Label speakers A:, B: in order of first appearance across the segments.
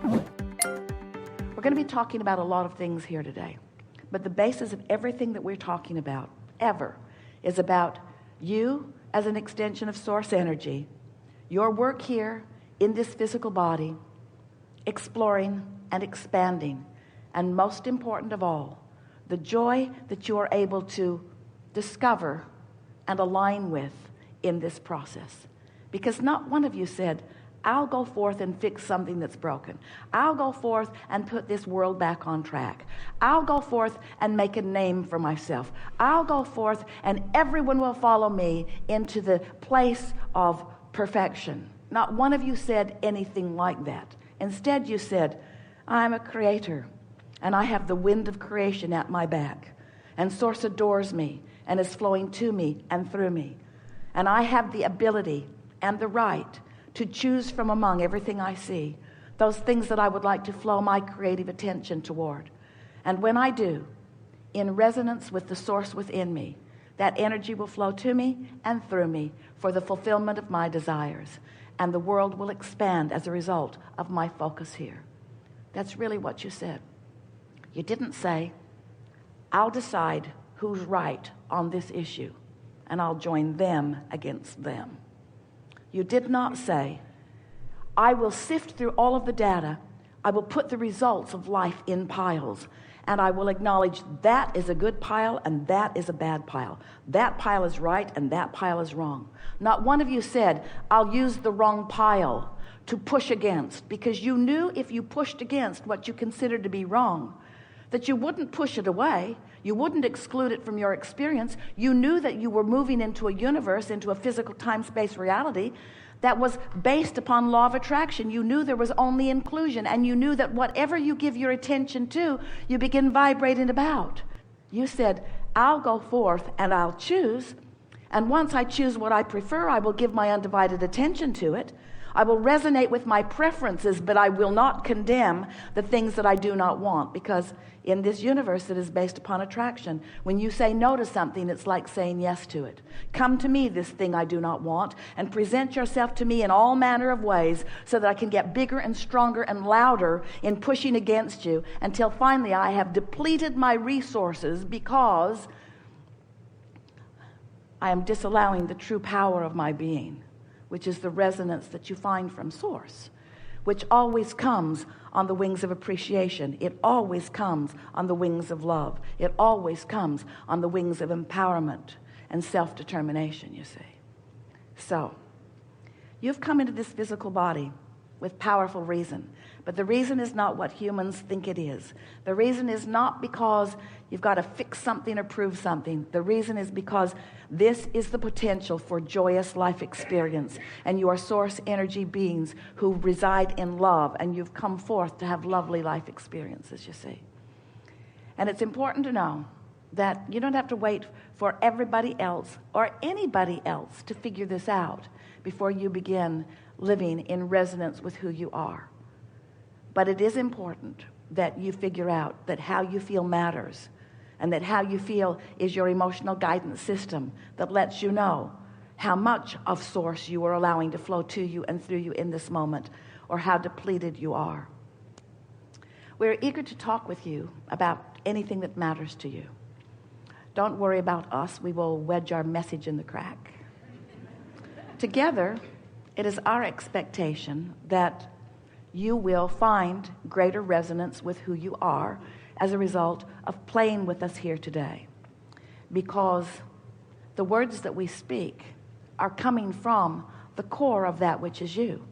A: We're going to be talking about a lot of things here today, but the basis of everything that we're talking about ever is about you as an extension of source energy, your work here in this physical body, exploring and expanding, and most important of all, the joy that you are able to discover and align with in this process. Because not one of you said, I'll go forth and fix something that's broken. I'll go forth and put this world back on track. I'll go forth and make a name for myself. I'll go forth and everyone will follow me into the place of perfection. Not one of you said anything like that. Instead, you said, I'm a creator, and I have the wind of creation at my back, and Source adores me and is flowing to me and through me. And I have the ability and the right to choose from among everything I see, those things that I would like to flow my creative attention toward. And when I do, in resonance with the source within me, that energy will flow to me and through me for the fulfillment of my desires. And the world will expand as a result of my focus here. That's really what you said. You didn't say, I'll decide who's right on this issue, and I'll join them against them. You did not say, I will sift through all of the data, I will put the results of life in piles, and I will acknowledge that is a good pile and that is a bad pile. That pile is right and that pile is wrong. Not one of you said, I'll use the wrong pile to push against, because you knew if you pushed against what you considered to be wrong, that you wouldn't push it away. You wouldn't exclude it from your experience. You knew that you were moving into a universe, into a physical time-space reality that was based upon law of attraction. You knew there was only inclusion, and you knew that whatever you give your attention to, you begin vibrating about. You said, I'll go forth and I'll choose, and once I choose what I prefer, I will give my undivided attention to it. I will resonate with my preferences, but I will not condemn the things that I do not want, because in this universe that is based upon attraction, when you say no to something, it's like saying yes to it. Come to me, this thing I do not want, and present yourself to me in all manner of ways so that I can get bigger and stronger and louder in pushing against you until finally I have depleted my resources, because I am disallowing the true power of my being, which is the resonance that you find from Source, which always comes on the wings of appreciation. It always comes on the wings of love. It always comes on the wings of empowerment and self-determination, you see. So, you've come into this physical body with powerful reason, but the reason is not what humans think it is. The reason is not because you've got to fix something or prove something. The reason is because this is the potential for joyous life experience, and you are source energy beings who reside in love, and you've come forth to have lovely life experiences, you see. And it's important to know that you don't have to wait for everybody else or anybody else to figure this out before you begin living in resonance with who you are. But it is important that you figure out that how you feel matters, and that how you feel is your emotional guidance system that lets you know how much of Source you are allowing to flow to you and through you in this moment, or how depleted you are. We're eager to talk with you about anything that matters to you. Don't worry about us. We will wedge our message in the crack. Together, it is our expectation that you will find greater resonance with who you are as a result of playing with us here today. Because the words that we speak are coming from the core of that which is you.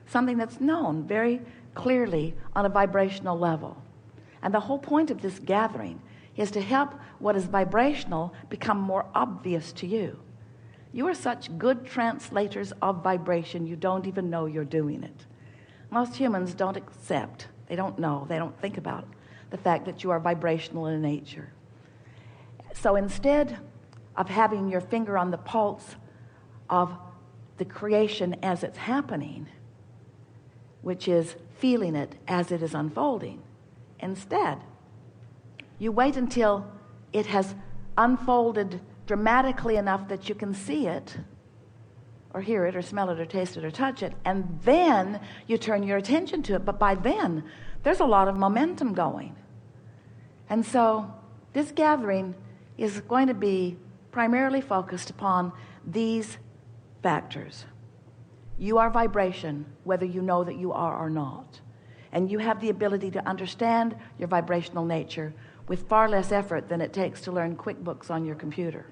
A: Something that's known very clearly on a vibrational level. And the whole point of this gathering is to help what is vibrational become more obvious to you. You are such good translators of vibration, you don't even know you're doing it. Most humans don't accept, they don't know, they don't think about the fact that you are vibrational in nature. So instead of having your finger on the pulse of the creation as it's happening, which is feeling it as it is unfolding, instead, you wait until it has unfolded dramatically enough that you can see it, or hear it or smell it or taste it or touch it, and then you turn your attention to it. But by then, there's a lot of momentum going. And so this gathering is going to be primarily focused upon these factors. You are vibration, whether you know that you are or not. And you have the ability to understand your vibrational nature with far less effort than it takes to learn QuickBooks on your computer.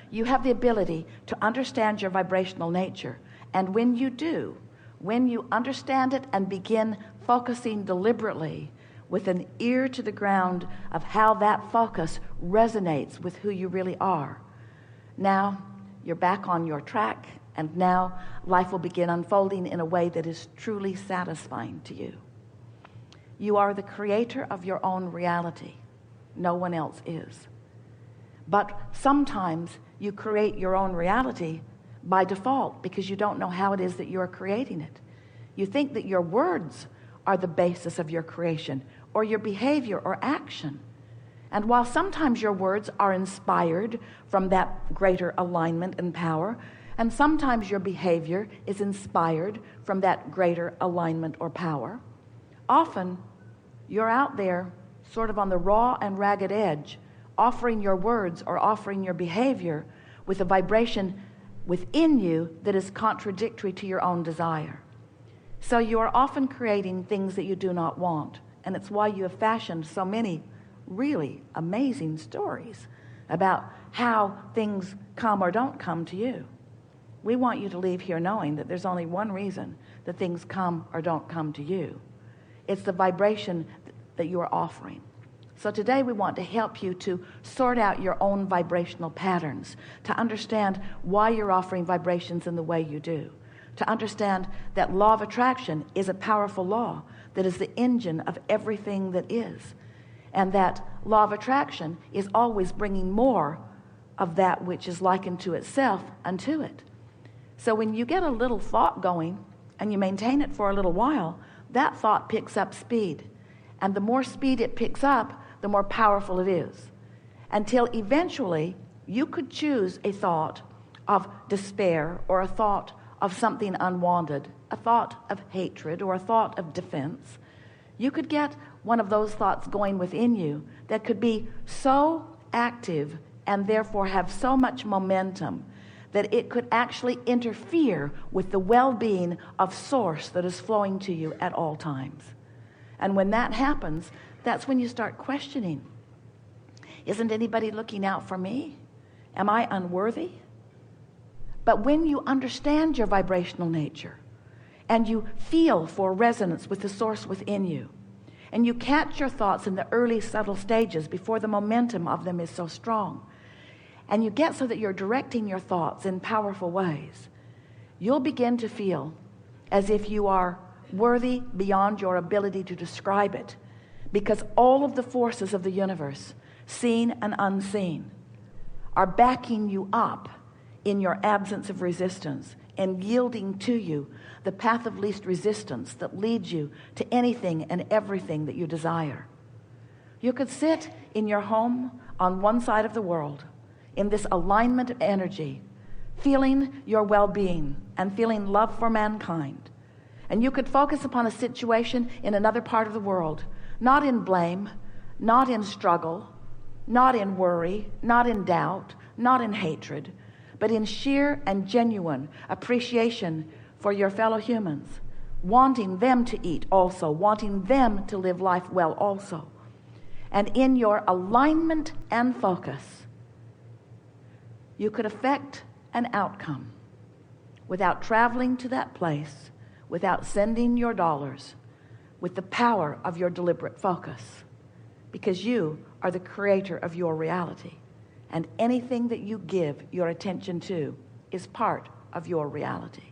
A: You have the ability to understand your vibrational nature. And when you do, when you understand it and begin focusing deliberately with an ear to the ground of how that focus resonates with who you really are, now you're back on your track, and now life will begin unfolding in a way that is truly satisfying to you. You are the creator of your own reality. No one else is. But sometimes you create your own reality by default because you don't know how it is that you're creating it. You think that your words are the basis of your creation, or your behavior or action. And while sometimes your words are inspired from that greater alignment and power, and sometimes your behavior is inspired from that greater alignment or power, often you're out there sort of on the raw and ragged edge, offering your words or offering your behavior with a vibration within you that is contradictory to your own desire. So you are often creating things that you do not want. And it's why you have fashioned so many really amazing stories about how things come or don't come to you. We want you to leave here knowing that there's only one reason that things come or don't come to you. It's the vibration that you are offering. So today we want to help you to sort out your own vibrational patterns, to understand why you're offering vibrations in the way you do, to understand that law of attraction is a powerful law that is the engine of everything that is, and that law of attraction is always bringing more of that which is likened to itself unto it. So when you get a little thought going and you maintain it for a little while, that thought picks up speed. And the more speed it picks up, the more powerful it is. Until eventually you could choose a thought of despair, or a thought of something unwanted, a thought of hatred, or a thought of defense. You could get one of those thoughts going within you that could be so active and therefore have so much momentum that it could actually interfere with the well-being of source that is flowing to you at all times. And when that happens, that's when you start questioning, isn't anybody looking out for me? Am I unworthy? But when you understand your vibrational nature and you feel for resonance with the source within you, and you catch your thoughts in the early subtle stages before the momentum of them is so strong, and you get so that you're directing your thoughts in powerful ways, you'll begin to feel as if you are worthy beyond your ability to describe it, because all of the forces of the universe, seen and unseen, are backing you up in your absence of resistance and yielding to you the path of least resistance that leads you to anything and everything that you desire. You could sit in your home on one side of the world in this alignment of energy, feeling your well-being and feeling love for mankind. And you could focus upon a situation in another part of the world, not in blame, not in struggle, not in worry, not in doubt, not in hatred, but in sheer and genuine appreciation for your fellow humans, wanting them to eat also, wanting them to live life well also. And in your alignment and focus, you could affect an outcome without traveling to that place, without sending your dollars, with the power of your deliberate focus, because you are the creator of your reality, and anything that you give your attention to is part of your reality.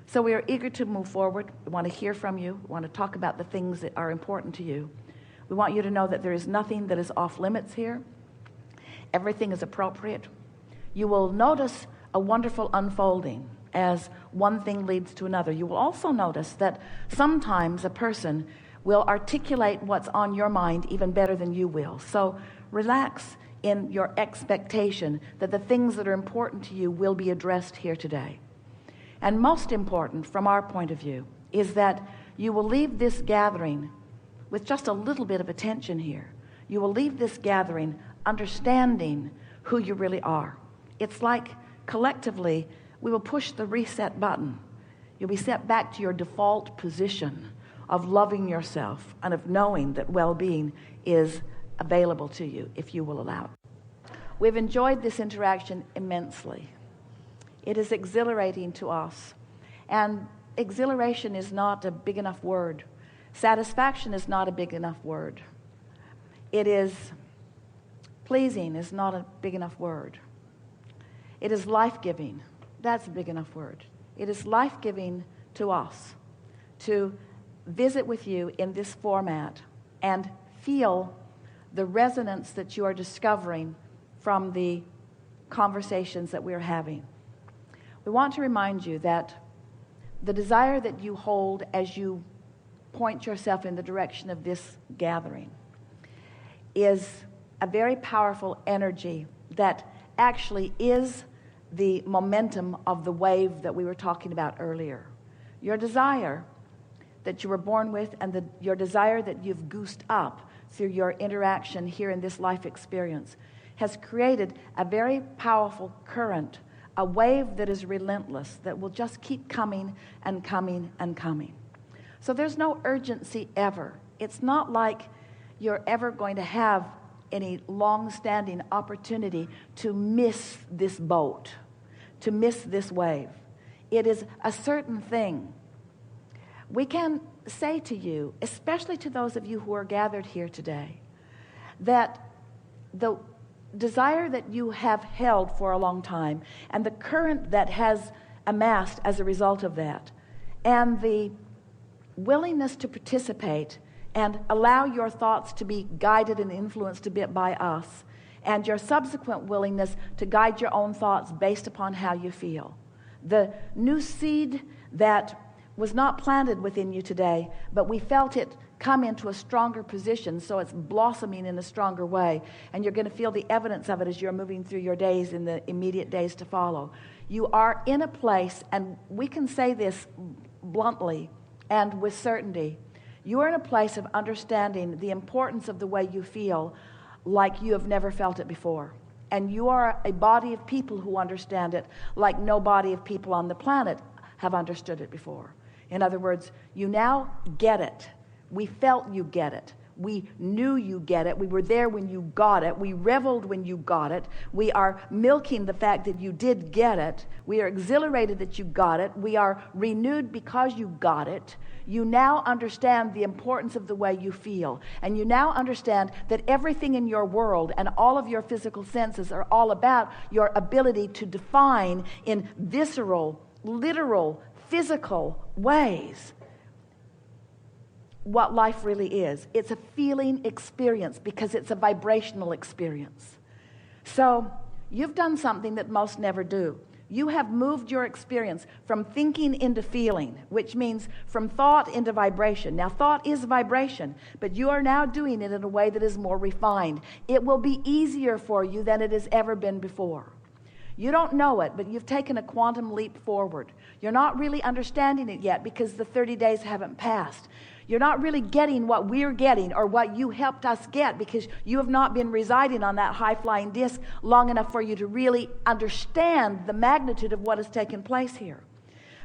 A: So we are eager to move forward. We want to hear from you. We want to talk about the things that are important to you. We want you to know that there is nothing that is off limits here. Everything is appropriate. You will notice a wonderful unfolding as one thing leads to another. You will also notice that sometimes a person will articulate what's on your mind even better than you will. So relax in your expectation that the things that are important to you will be addressed here today. And most important from our point of view is that you will leave this gathering with just a little bit of attention here. You will leave this gathering understanding who you really are. It's like collectively we will push the reset button. You'll be set back to your default position of loving yourself and of knowing that well-being is available to you if you will allow it. We've enjoyed this interaction immensely. It is exhilarating to us. And exhilaration is not a big enough word. Satisfaction is not a big enough word. It is pleasing is not a big enough word. It is life-giving. That's a big enough word. It is life-giving to us to visit with you in this format and feel the resonance that you are discovering from the conversations that we're having. We want to remind you that the desire that you hold as you point yourself in the direction of this gathering is a very powerful energy that actually is the momentum of the wave that we were talking about earlier. Your desire that you were born with and your desire that you've goosed up through your interaction here in this life experience has created a very powerful current, a wave that is relentless, that will just keep coming and coming and coming. So there's no urgency ever. It's not like you're ever going to have any long-standing opportunity to miss this boat, to miss this wave. It is a certain thing. We can say to you, especially to those of you who are gathered here today, that the desire that you have held for a long time and the current that has amassed as a result of that and the willingness to participate and allow your thoughts to be guided and influenced a bit by us and your subsequent willingness to guide your own thoughts based upon how you feel. The new seed that was not planted within you today, but we felt it come into a stronger position, so it's blossoming in a stronger way, and you're going to feel the evidence of it as you're moving through your days in the immediate days to follow. You are in a place, and we can say this bluntly and with certainty, you are in a place of understanding the importance of the way you feel like you have never felt it before. And you are a body of people who understand it like no body of people on the planet have understood it before. In other words, you now get it. We felt you get it. We knew you get it. We were there when you got it. We reveled when you got it. We are milking the fact that you did get it. We are exhilarated that you got it. We are renewed because you got it. You now understand the importance of the way you feel. And you now understand that everything in your world and all of your physical senses are all about your ability to define in visceral, literal, physical ways what life really is. It's a feeling experience because it's a vibrational experience. So you've done something that most never do. You have moved your experience from thinking into feeling, which means from thought into vibration. Now, thought is vibration, but you are now doing it in a way that is more refined. It will be easier for you than it has ever been before. You don't know it, but you've taken a quantum leap forward. You're not really understanding it yet because the 30 days haven't passed. You're not really getting what we're getting or what you helped us get because you have not been residing on that high-flying disc long enough for you to really understand the magnitude of what has taken place here.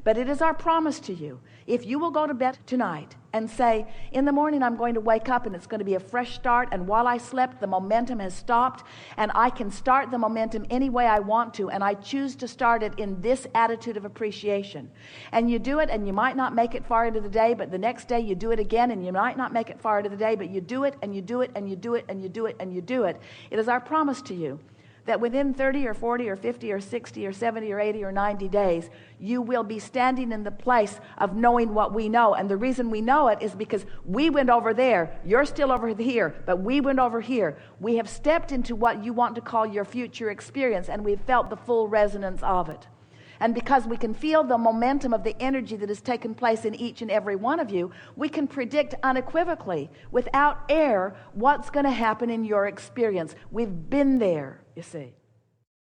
A: But it is our promise to you, if you will go to bed tonight and say, in the morning I'm going to wake up and it's going to be a fresh start, and while I slept the momentum has stopped and I can start the momentum any way I want to, and I choose to start it in this attitude of appreciation. And you do it, and you might not make it far into the day, but the next day you do it again, and you might not make it far into the day, but you do it and you do it and you do it and you do it and you do it. It is our promise to you that within 30 or 40 or 50 or 60 or 70 or 80 or 90 days, you will be standing in the place of knowing what we know. And the reason we know it is because we went over there. You're still over here, but we went over here. We have stepped into what you want to call your future experience, and we've felt the full resonance of it. And because we can feel the momentum of the energy that has taken place in each and every one of you, we can predict unequivocally, without error, what's going to happen in your experience. We've been there, you see.